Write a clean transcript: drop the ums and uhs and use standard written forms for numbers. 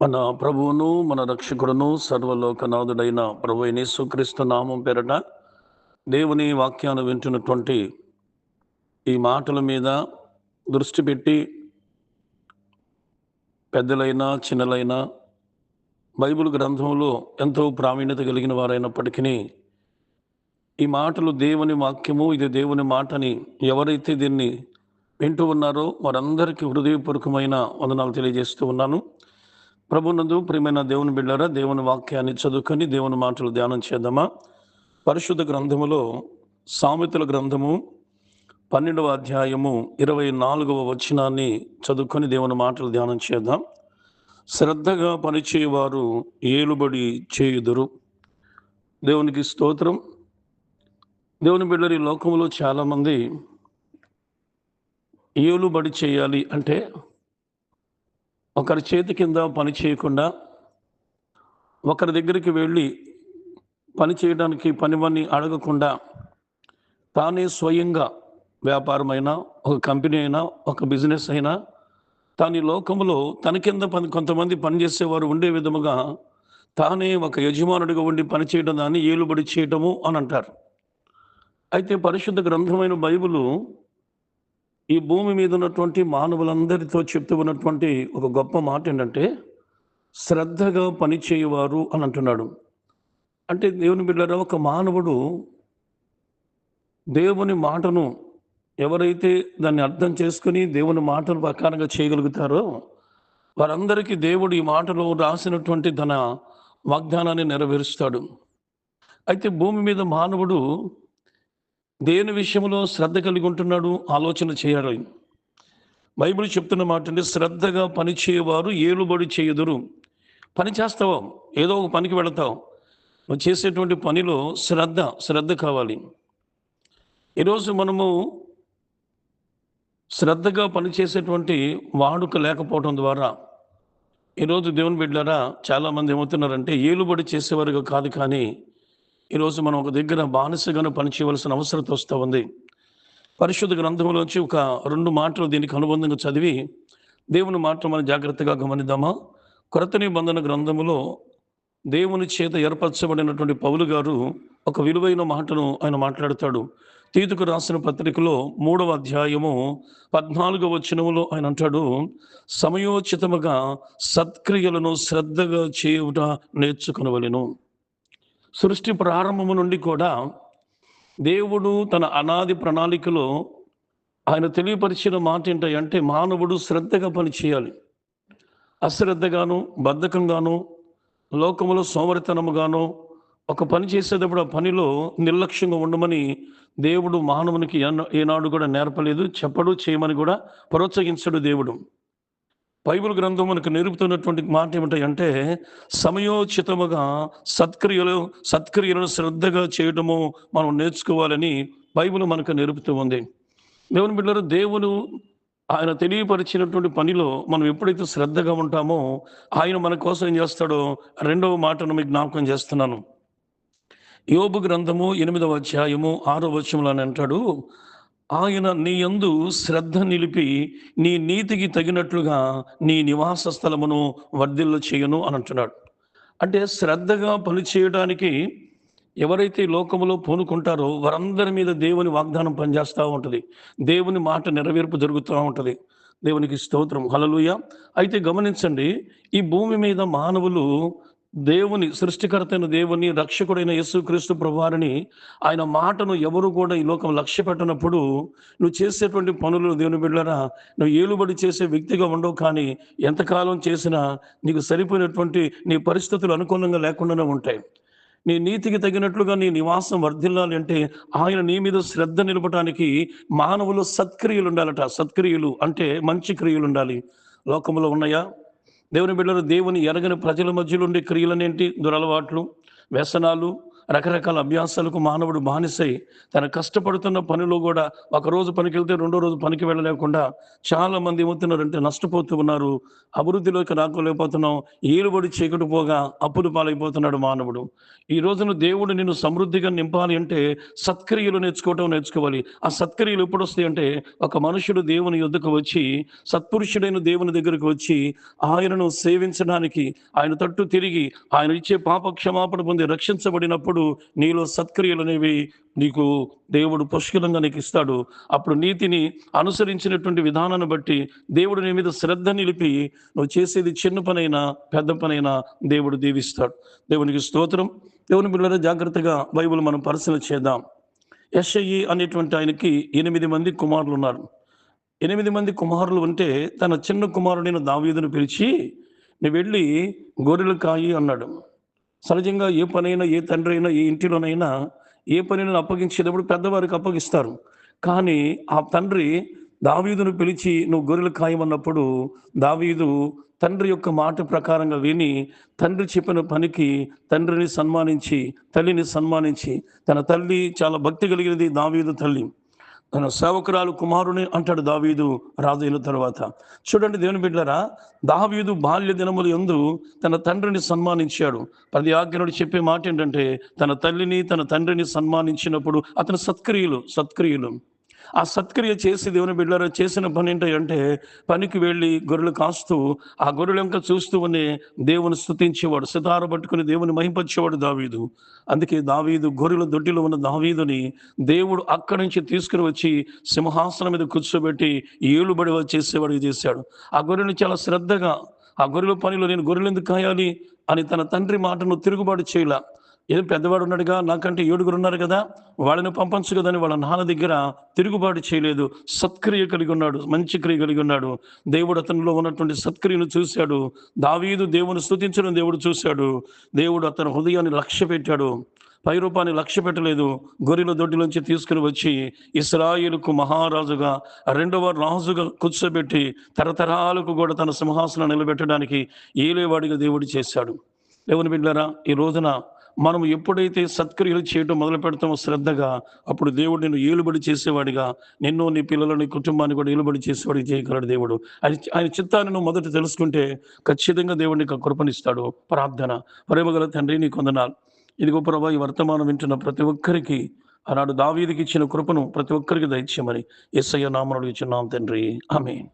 మన ప్రభువును మన రక్షకుడును సర్వలోకనాథుడైన ప్రభువైన యేసుక్రీస్తు నామం పేరట దేవుని వాక్యాన్ని వింటున్నటువంటి ఈ మాటల మీద దృష్టి పెట్టి పెద్దలైనా చిన్నలైనా బైబిల్ గ్రంథంలో ఎంతో ప్రావీణ్యత కలిగిన వారైనప్పటికీ ఈ మాటలు దేవుని వాక్యము, ఇది దేవుని మాటని ఎవరైతే దీన్ని వింటూ ఉన్నారో వారందరికీ హృదయపూర్వకమైన వందనాలు తెలియజేస్తూ ఉన్నాను. ప్రభునందు ప్రియమైన దేవుని బిడ్డారా, దేవుని వాక్యాన్ని చదువుకొని దేవుని మాటలు ధ్యానం చేద్దామా? పరిశుద్ధ గ్రంథములో సామెతల గ్రంథము 12వ అధ్యాయము 24వ వచనాన్ని చదువుకొని దేవుని మాటలు ధ్యానం చేద్దాం. శ్రద్ధగా పనిచేయవారు ఏలుబడి చేయుదురు. దేవునికి స్తోత్రం. దేవుని బిడ్డలు, ఈ లోకంలో చాలామంది ఏలుబడి చేయాలి అంటే ఒకరి చేతి కింద పని చేయకుండా ఒకరి దగ్గరికి వెళ్ళి పని చేయడానికి పనివన్నీ అడగకుండా తానే స్వయంగా వ్యాపారమైనా, ఒక కంపెనీ అయినా, ఒక బిజినెస్ అయినా తాను ఈ లోకంలో తన కింద కొంతమంది పనిచేసేవారు ఉండే విధముగా తానే ఒక యజమానుడిగా ఉండి పనిచేయడం దాన్ని ఏలుబడి చేయటము అని అంటారు. అయితే పరిశుద్ధ గ్రంథమైన బైబిలు ఈ భూమి మీద ఉన్నటువంటి మానవులందరితో చెప్తూ ఉన్నటువంటి ఒక గొప్ప మాట ఏంటంటే, శ్రద్ధగా పనిచేయవారు అని అంటున్నాడు. అంటే దేవుని బిడ్డలారా, ఒక మానవుడు దేవుని మాటను ఎవరైతే దాన్ని అర్థం చేసుకుని దేవుని మాటను ప్రకారంగా చేయగలుగుతారో వారందరికీ దేవుడు ఈ మాటలో రాసినటువంటి తన వాగ్దానాన్ని నెరవేరుస్తాడు. అయితే భూమి మీద మానవుడు దేని విషయంలో శ్రద్ధ కలిగి ఉంటున్నాడు, ఆలోచన చేయాలి. బైబిల్ చెప్తున్న మాట అంటే, శ్రద్ధగా పని చేయవారు ఏలుబడి చేయుదురు. పని చేస్తావు, ఏదో ఒక పనికి వెళతావు, నువ్వు చేసేటువంటి పనిలో శ్రద్ధ కావాలి. ఈరోజు మనము శ్రద్ధగా పనిచేసేటువంటి వాడుక లేకపోవడం ద్వారా ఈరోజు దేవుని బిడ్డలారా చాలామంది ఏమవుతున్నారంటే ఏలుబడి చేసేవారుగా కాదు, కానీ ఈరోజు మనం ఒక దగ్గర బానిసగానే పనిచేయవలసిన అవసరం వస్తూ ఉంది. పరిశుద్ధ గ్రంథంలోంచి ఒక 2 మాటలు దీనికి అనుబంధంగా చదివి దేవుని మాట మనం జాగ్రత్తగా గమనిద్దామా? కొత్త నిబంధన గ్రంథములో దేవుని చేత ఏర్పరచబడినటువంటి పౌలు గారు ఒక విలువైన మాటను ఆయన మాట్లాడతాడు. తీతుకు రాసిన పత్రికలో 3వ అధ్యాయము 14వ వచనములో ఆయన అంటాడు, సమయోచితముగా సత్క్రియలను శ్రద్ధగా చేయుట నేర్చుకొనవలెను. సృష్టి ప్రారంభము నుండి కూడా దేవుడు తన అనాది ప్రణాళికలో ఆయన తెలియపరిచిన మాట ఏంటంటే, మానవుడు శ్రద్ధగా పని చేయాలి. అశ్రద్ధగాను, బద్ధకంగాను, లోకములో సోమరితనముగాను ఒక పని చేసేటప్పుడు ఆ పనిలో నిర్లక్ష్యంగా ఉండమని దేవుడు మానవునికి ఏనాడు కూడా నేర్పలేదు, చెప్పడు, చేయమని కూడా ప్రోత్సహించడు దేవుడు. బైబిల్ గ్రంథం మనకు నేర్పుతున్నటువంటి మాట ఏమిటంటే, సమయోచితముగా సత్క్రియలను శ్రద్ధగా చేయడము మనం నేర్చుకోవాలని బైబిల్ మనకు నేర్పుతూ ఉంది. దేవుని బిడ్డలారా, దేవుడు ఆయన తెలియపరిచినటువంటి పనిలో మనం ఎప్పుడైతే శ్రద్ధగా ఉంటామో ఆయన మన కోసం ఏం చేస్తాడో 2వ మాటను మీకు జ్ఞాపకం చేస్తున్నాను. యోబు గ్రంథము 8వ అధ్యాయము 6వ వచనంలో అంటాడు, ఆయన నీ యందు శ్రద్ధ నిలిపి నీ నీతికి తగినట్లుగా నీ నివాస స్థలమును వర్ధిల్ల చేయను అని అంటున్నాడు. అంటే శ్రద్ధగా పని చేయడానికి ఎవరైతే లోకములో పూనుకుంటారో వారందరి మీద దేవుని వాగ్దానం పనిచేస్తూ ఉంటుంది. దేవుని మాట నెరవేర్పు జరుగుతూ ఉంటుంది. దేవునికి స్తోత్రం, హల్లెలూయా. అయితే గమనించండి, ఈ భూమి మీద మానవులు దేవుని సృష్టికర్తైన దేవుని, రక్షకుడైన యేసుక్రీస్తు ప్రభువారిని, ఆయన మాటను ఎవరు కూడా ఈ లోకం లక్ష్య పెట్టనప్పుడు నువ్వు చేసేటువంటి పనులు దేవుని బిడ్డలారా, నువ్వు ఏలుబడి చేసే వ్యక్తిగా ఉండవు, కానీ ఎంతకాలం చేసినా నీకు సరిపోయినటువంటి నీ పరిస్థితులు అనుకూలంగా లేకుండానే ఉంటాయి. నీ నీతికి తగినట్లుగా నీ నివాసం వర్ధిల్లాలి అంటే ఆయన నీ మీద శ్రద్ధ నిలపడానికి మానవులు సత్క్రియలు ఉండాలట. సత్క్రియలు అంటే మంచి క్రియలు ఉండాలి. లోకంలో ఉన్నాయా? దేవుని బిడ్డలు, దేవుని ఎరగని ప్రజల మధ్యలో ఉండే క్రియలనేంటి? దురలవాట్లు, వ్యసనాలు, రకరకాల అభ్యాసాలకు మానవుడు బానిసై తన కష్టపడుతున్న పనిలో కూడా ఒకరోజు పనికి వెళ్తే రెండో రోజు పనికి వెళ్ళలేకుండా చాలా మంది ఏమవుతున్నారంటే నష్టపోతూ ఉన్నారు. అభివృద్ధిలోకి రాకోలేకపోతున్నాం. ఏలుబడి చీకటి పోగా అప్పులు పాలైపోతున్నాడు మానవుడు. ఈ రోజున దేవుడు నిన్ను సమృద్ధిగా నింపాలి అంటే సత్క్రియలు నేర్చుకోవాలి. ఆ సత్క్రియలు ఎప్పుడు వస్తాయి అంటే ఒక మనుషుడు దేవుని యొద్దకు వచ్చి, సత్పురుషుడైన దేవుని దగ్గరకు వచ్చి ఆయనను సేవించడానికి, ఆయన తట్టు తిరిగి ఆయన ఇచ్చే పాప క్షమాపణ పొంది రక్షించబడినప్పుడు నీలో సత్క్రియలు అనేవి నీకు దేవుడు పుష్కలంగా నీకు ఇస్తాడు. అప్పుడు నీతిని అనుసరించినటువంటి విధానాన్ని బట్టి దేవుడు నీ మీద శ్రద్ధ నిలిపి నువ్వు చేసేది చిన్న పనైనా పెద్ద పనైనా దేవుడు దీవిస్తాడు. దేవునికి స్తోత్రం. దేవుని బిడ్డలారా, జాగ్రత్తగా బైబిల్ మనం పరిశీలన చేద్దాం. యెషయి అనేటువంటి ఆయనకి 8 మంది కుమారులు ఉన్నారు. 8 మంది కుమారులు ఉంటే తన చిన్న కుమారుడైన దావీదును పిలిచి, నువ్వు వెళ్ళి గొర్రెలు కాయి అన్నాడు. సహజంగా ఏ పనైనా, ఏ తండ్రి అయినా, ఏ ఇంటిలోనైనా ఏ పనిని అప్పగించేటప్పుడు పెద్దవారికి అప్పగిస్తారు. కానీ ఆ తండ్రి దావీదును పిలిచి నువ్వు గొర్రెలు కాయమన్నప్పుడు దావీదు తండ్రి యొక్క మాట ప్రకారంగా విని, తండ్రి చెప్పిన పనికి తండ్రిని సన్మానించి, తల్లిని సన్మానించి, తన తల్లి చాలా భక్తి కలిగినది దావీదు తల్లి. తన సేవకురాలు కుమారుని అంటాడు దావీదు రాజు అయిన తర్వాత. చూడండి దేవుని బిడ్డలారా, దావీదు బాల్య దినముల యందు తన తండ్రిని సన్మానించాడు. 10 ఆజ్ఞలు చెప్పే మాట ఏంటంటే తన తల్లిని తన తండ్రిని సన్మానించినప్పుడు అతని సత్క్రియలు ఆ సత్క్రియ చేసి దేవుని బిడ్డలారా చేసిన పని ఏంటంటే పనికి వెళ్ళి గొర్రెలు కాస్తూ ఆ గొర్రెలు ఇంకా చూస్తూ ఉనే దేవుని స్తుతించేవాడు, సితార పట్టుకుని దేవుని మహింపరిచేవాడు దావీదు. అందుకే దావీదు గొర్రెల దొడ్డిలో ఉన్న దావీదుని దేవుడు అక్కడి నుంచి తీసుకుని వచ్చి సింహాసనం మీద కూర్చోబెట్టి ఏలుబడి చేసేవాడికి చేశాడు. ఆ గొర్రెలను చాలా శ్రద్ధగా ఆ గొర్రెల పనిలో నేను గొర్రెలు ఎందుకు కాయాలి అని తన తండ్రి మాటను తిరుగుబాటు చేయలా. ఏదో పెద్దవాడు ఉన్నాడుగా, నాకంటే 7 ఉన్నారు కదా, వాళ్ళని పంపంచు కదని వాళ్ళ నాన్న దగ్గర తిరుగుబాటు చేయలేదు. సత్క్రియ కలిగి ఉన్నాడు, మంచి క్రియ కలిగి ఉన్నాడు. దేవుడు అతనిలో ఉన్నటువంటి సత్క్రియను చూశాడు. దావీదు దేవుని స్తుతించడం దేవుడు చూశాడు. దేవుడు అతని హృదయాన్ని లక్ష్య పెట్టాడు. పై రూపాన్ని లక్ష్య పెట్టలేదు. గొర్రెల దొడ్డిలోంచి తీసుకుని వచ్చి ఇశ్రాయేలుకు మహారాజుగా, 2వ రాజుగా కూర్చోబెట్టి తరతరాలకు కూడా తన సింహాసనం నిలబెట్టడానికి ఏలేవాడిగా దేవుడు చేశాడు. దేవుని బిడ్డలారా, ఈ రోజున మనం ఎప్పుడైతే సత్క్రియలు చేయడం మొదలు పెడతామో శ్రద్ధగా, అప్పుడు దేవుడు నిన్ను ఏలుబడి చేసేవాడిగా, నిన్ను నీ పిల్లలని కుటుంబాన్ని కూడా ఏలుబడి చేసేవాడికి చేయగలడు దేవుడు. ఆయన చిత్తాన్ని నువ్వు మొదట తెలుసుకుంటే ఖచ్చితంగా దేవుడు నీకు కృపనిస్తాడు. ప్రార్థన. ప్రేమగల తండ్రి, నీకు వందనాలు. ఇదిగో ప్రభువా, ఈ వర్తమానం వింటున్న ప్రతి ఒక్కరికి ఆనాడు దావీదుకి ఇచ్చిన కృపను ప్రతి ఒక్కరికి దయచేయమని యేసయ్య నామములో ఇచ్చున్నాం తండ్రి. ఆమేన్.